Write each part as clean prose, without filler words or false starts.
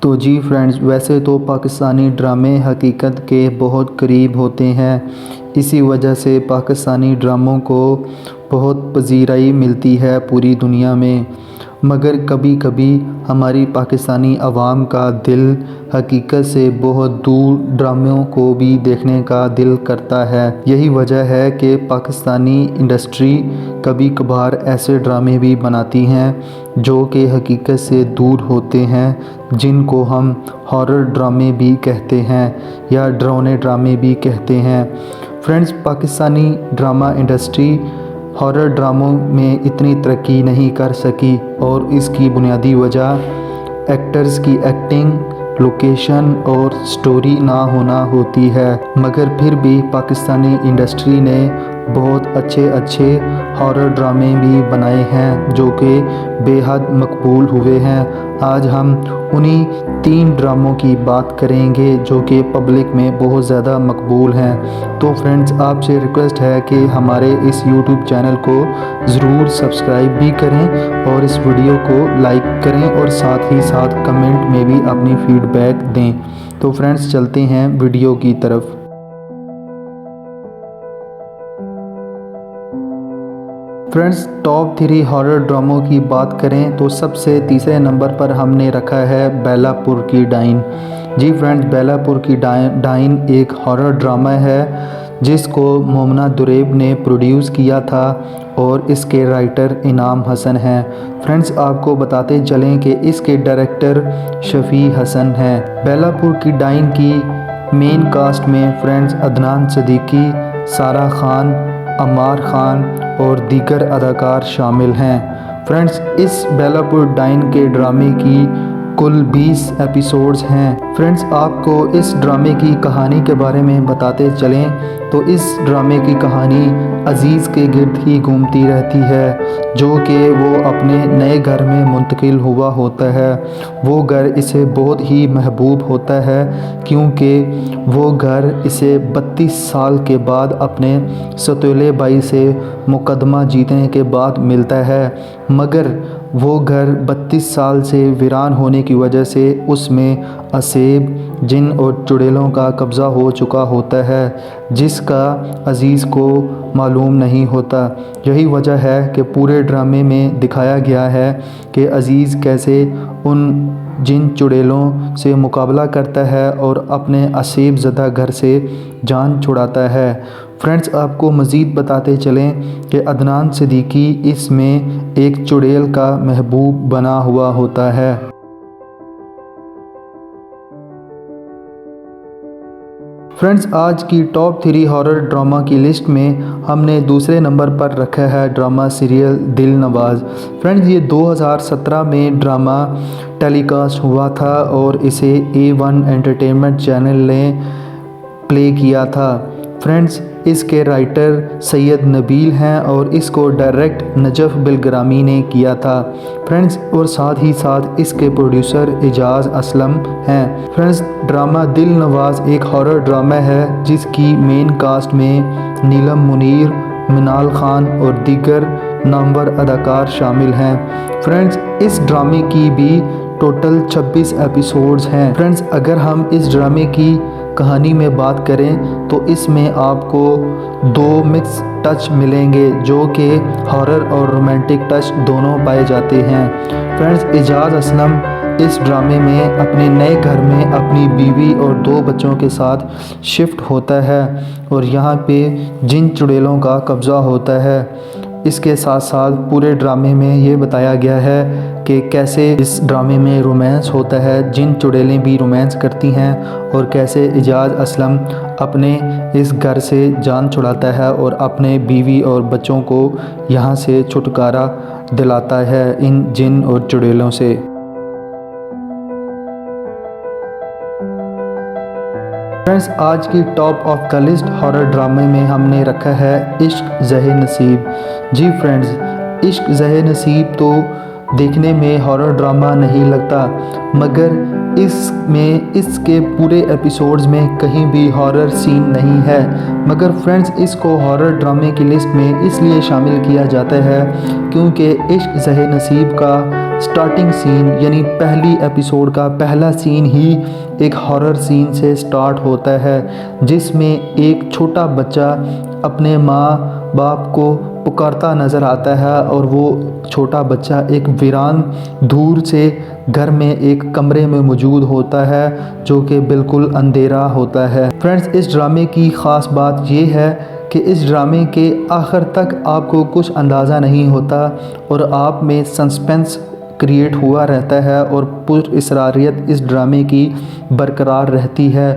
तो जी फ्रेंड्स, वैसे तो पाकिस्तानी ड्रामे हकीकत के बहुत करीब होते हैं। इसी वजह से पाकिस्तानी ड्रामों को बहुत पजीराई मिलती है पूरी दुनिया में। मगर कभी कभी हमारी पाकिस्तानी आवाम का दिल हकीकत से बहुत दूर ड्रामों को भी देखने का दिल करता है। यही वजह है कि पाकिस्तानी इंडस्ट्री कभी कभार ऐसे ड्रामे भी बनाती हैं जो कि हकीकत से दूर होते हैं, जिनको हम हॉरर ड्रामे भी कहते हैं या डरावने ड्रामे भी कहते हैं। Friends, Pakistani drama industry horror ड्रामों में इतनी तरक्की नहीं कर सकी और इसकी बुनियादी वजह एक्टर्स की एक्टिंग, लोकेशन और स्टोरी ना होना होती है। मगर फिर भी पाकिस्तानी इंडस्ट्री ने बहुत अच्छे हॉरर ड्रामे भी बनाए हैं जो कि बेहद मकबूल हुए हैं। आज हम उन्हीं 3 ड्रामों की बात करेंगे जो कि पब्लिक में बहुत ज़्यादा मकबूल हैं। तो फ्रेंड्स, आपसे रिक्वेस्ट है कि हमारे इस YouTube चैनल को ज़रूर सब्सक्राइब भी करें और इस वीडियो को लाइक करें और साथ ही साथ कमेंट में भी अपनी फीडबैक दें। तो फ्रेंड्स, चलते हैं वीडियो की तरफ। फ्रेंड्स, टॉप 3 हॉरर ड्रामों की बात करें तो सबसे तीसरे नंबर पर हमने रखा है बेलापुर की डाइन। जी फ्रेंड्स, बेलापुर की डाइन एक हॉरर ड्रामा है जिसको मोमना दुरेब ने प्रोड्यूस किया था और इसके राइटर इनाम हसन हैं। फ्रेंड्स, आपको बताते चलें कि इसके डायरेक्टर शफ़ी हसन हैं। बेलापुर की डाइन की मेन कास्ट में फ्रेंड्स अदनान सिद्दीकी, सारा खान, अमार खान और दीगर अदाकार शामिल हैं। फ्रेंड्स, इस बेलापुर डाइन के ड्रामे की कुल 20 एपिसोड्स हैं। फ्रेंड्स, आपको इस ड्रामे की कहानी के बारे में बताते चलें तो इस ड्रामे की कहानी अज़ीज़ के गिर्द ही घूमती रहती है जो कि वो अपने नए घर में मुंतकिल हुआ होता है। वो घर इसे बहुत ही महबूब होता है क्योंकि वो घर इसे 32 साल के बाद अपने सौतेले भाई से मुकदमा जीतने के बाद मिलता है। मगर वो घर 32 साल से वीरान होने की वजह से उसमें असेब, जिन और चुड़ैलों का कब्ज़ा हो चुका होता है जिसका अज़ीज़ को मालूम नहीं होता। यही वजह है कि पूरे ड्रामे में दिखाया गया है कि अज़ीज़ कैसे उन जिन चुड़ैलों से मुकाबला करता है और अपने असेब ज़दा घर से जान छुड़ाता है। फ्रेंड्स, आपको मज़ीद बताते चलें कि अदनान सिद्दीकी इसमें एक चुड़ैल का महबूब बना हुआ होता है। फ्रेंड्स, आज की टॉप 3 हॉरर ड्रामा की लिस्ट में हमने दूसरे नंबर पर रखा है ड्रामा सीरियल दिल नवाज़। फ्रेंड्स, ये 2017 में ड्रामा टेलीकास्ट हुआ था और इसे A1 एंटरटेनमेंट चैनल ने प्ले किया था। फ्रेंड्स, इसके राइटर सैयद नबील हैं और इसको डायरेक्ट नजफ़ बिलग्रामी ने किया था। फ्रेंड्स, और साथ ही साथ इसके प्रोड्यूसर एजाज़ असलम हैं। फ्रेंड्स, ड्रामा दिल नवाज़ एक हॉरर ड्रामा है जिसकी मेन कास्ट में नीलम मुनीर, मिनाल खान और दीगर नामवर अदाकार शामिल हैं। फ्रेंड्स, इस ड्रामे की भी टोटल 26 एपिसोड्स हैं। फ्रेंड्स, अगर हम इस ड्रामे की कहानी में बात करें तो इसमें आपको 2 मिक्स टच मिलेंगे जो कि हॉरर और रोमांटिक टच दोनों पाए जाते हैं। फ्रेंड्स, एजाज़ असलम इस ड्रामे में अपने नए घर में अपनी बीवी और 2 बच्चों के साथ शिफ्ट होता है और यहाँ पे जिन चुड़ैलों का कब्ज़ा होता है। इसके साथ साथ पूरे ड्रामे में ये बताया गया है कि कैसे इस ड्रामे में रोमांस होता है, जिन चुड़ैलें भी रोमांस करती हैं और कैसे एजाज़ असलम अपने इस घर से जान छुड़ाता है और अपने बीवी और बच्चों को यहाँ से छुटकारा दिलाता है इन जिन और चुड़ैलों से। फ्रेंड्स, आज की top of the list horror ड्रामे में हमने रखा है इश्क ज़हे नसीब। जी फ्रेंड्स, इश्क ज़हे नसीब तो देखने में हॉरर ड्रामा नहीं लगता, मगर इसमें इसके पूरे एपिसोड्स में कहीं भी हॉरर सीन नहीं है। मगर फ्रेंड्स, इसको हॉरर ड्रामे की लिस्ट में इसलिए शामिल किया जाता है क्योंकि इश्क ज़हे नसीब का स्टार्टिंग सीन यानी पहली एपिसोड का पहला सीन ही एक हॉरर सीन से स्टार्ट होता है, जिसमें एक छोटा बच्चा अपने माँ बाप को पुकारता नज़र आता है और वो छोटा बच्चा एक वीरान दूर से घर में एक कमरे में मौजूद होता है जो कि बिल्कुल अंधेरा होता है। फ्रेंड्स, इस ड्रामे की ख़ास बात ये है कि इस ड्रामे के आखिर तक आपको कुछ अंदाज़ा नहीं होता और आप में सस्पेंस क्रिएट हुआ रहता है और पुरअसरारियत इस ड्रामे की बरकरार रहती है।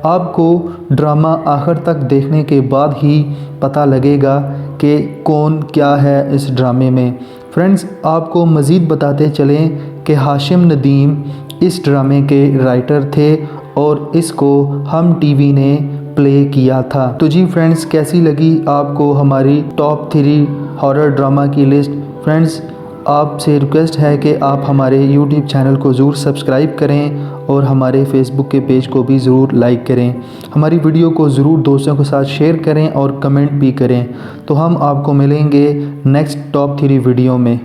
आपको ड्रामा आखिर तक देखने के बाद ही पता लगेगा कि कौन क्या है इस ड्रामे में। फ्रेंड्स, आपको मज़ीद बताते चलें कि हाशिम नदीम इस ड्रामे के राइटर थे और इसको हम टीवी ने प्ले किया था। तो जी फ्रेंड्स, कैसी लगी आपको हमारी टॉप 3 हॉरर ड्रामा की लिस्ट? फ्रेंड्स, आपसे रिक्वेस्ट है कि आप हमारे YouTube चैनल को ज़रूर सब्सक्राइब करें और हमारे फेसबुक के पेज को भी ज़रूर लाइक करें। हमारी वीडियो को ज़रूर दोस्तों के साथ शेयर करें और कमेंट भी करें। तो हम आपको मिलेंगे नेक्स्ट टॉप 3 वीडियो में।